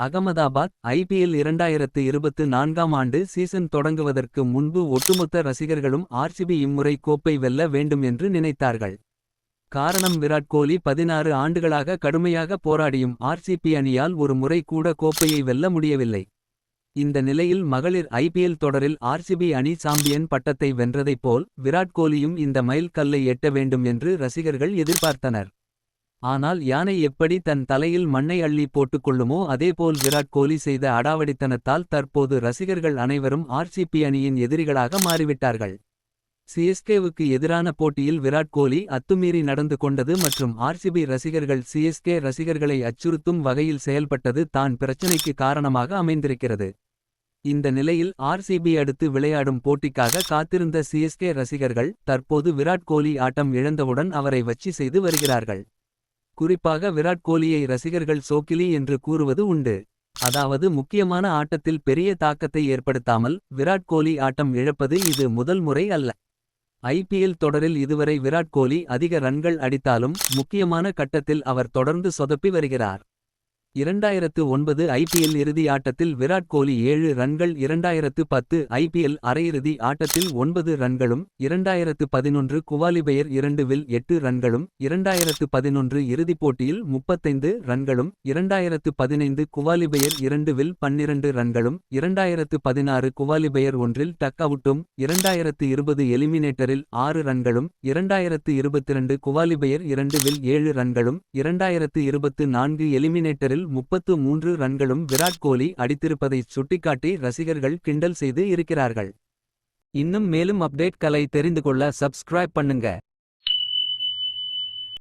Ahmedabad IPL 2024ஆம் ஆண்டு season தொடங்குவதற்கு முன்பு ஒட்டுமொத்த ரசிகர்களும் ஆர்சிபி இம்முறை கோப்பை வெல்ல வேண்டும் என்று நினைத்தார்கள். காரணம் விராட் கோலி 16 ஆண்டுகளாக கடுமையாக போராடியும் ஆர்சிபி அணியால் ஒரு முறை கூட கோப்பையை வெல்ல முடியவில்லை. இந்த நிலையில் மகளிர் ஐபிஎல் தொடரில் ஆர்சிபி அணி சாம்பியன் பட்டத்தை வென்றதைப் போல் விராட் கோலியும் இந்த மைல் கல்லை எட்ட வேண்டும் என்று ரசிகர்கள் எதிர்பார்த்தனர். ஆனால் யானை எப்படி தன் தலையில் மண்ணை அள்ளி போட்டுக்கொள்ளுமோ அதேபோல் விராட் கோலி செய்த அடாவடித்தனத்தால் தற்போது ரசிகர்கள் அனைவரும் ஆர்சிபி அணியின் எதிரிகளாக மாறிவிட்டார்கள். சிஎஸ்கேவுக்கு எதிரான போட்டியில் விராட் கோலி அத்துமீறி நடந்து கொண்டது மற்றும் ஆர்சிபி ரசிகர்கள் சிஎஸ்கே ரசிகர்களை அச்சுறுத்தும் வகையில் செயல்பட்டது தான் பிரச்சனைக்கு காரணமாக அமைந்திருக்கிறது. இந்த நிலையில் ஆர்சிபி அடுத்து விளையாடும் போட்டிக்காக காத்திருந்த சிஎஸ்கே ரசிகர்கள் தற்போது விராட் கோலி ஆட்டம் இழந்தவுடன் அவரை வச்சி செய்து வருகிறார்கள். குறிப்பாக விராட் கோலியை ரசிகர்கள் சோக்கிலி என்று கூறுவது உண்டு. அதாவது முக்கியமான ஆட்டத்தில் பெரிய தாக்கத்தை ஏற்படுத்தாமல் விராட் கோலி ஆட்டம் இழப்பது இது முதல் முறை அல்ல. ஐபிஎல் தொடரில் இதுவரை விராட் கோலி அதிக ரன்கள் அடித்தாலும் முக்கியமான கட்டத்தில் அவர் தொடர்ந்து சொதப்பி வருகிறார். 2009 ஐபிஎல் இறுதி ஆட்டத்தில் விராட் கோலி 7 ரன்கள், 2010 ஐபிஎல் அரையிறுதி ஆட்டத்தில் 9 ரன்களும், 2011 குவாலிபயர் 2வில் 8 ரன்களும், 2011 இறுதிப் போட்டியில் 35 ரன்களும், 2015 குவாலிபயர் 2வில் 12 ரன்களும், 2016 குவாலிபயர் 1ல் டக் அவுட்டும், 2020 எலிமினேட்டரில் 6 ரன்களும், 2022 குவாலிபயர் 2வில் 7 ரன்களும், 2024 எலிமினேட்டரில் 33 ரன்களும் விராட் கோலி அடித்திருப்பதைச் சுட்டிக்காட்டி ரசிகர்கள் கிண்டல் செய்து இருக்கிறார்கள். இன்னும் மேலும் அப்டேட்களை தெரிந்து கொள்ள சப்ஸ்கிரைப் பண்ணுங்க.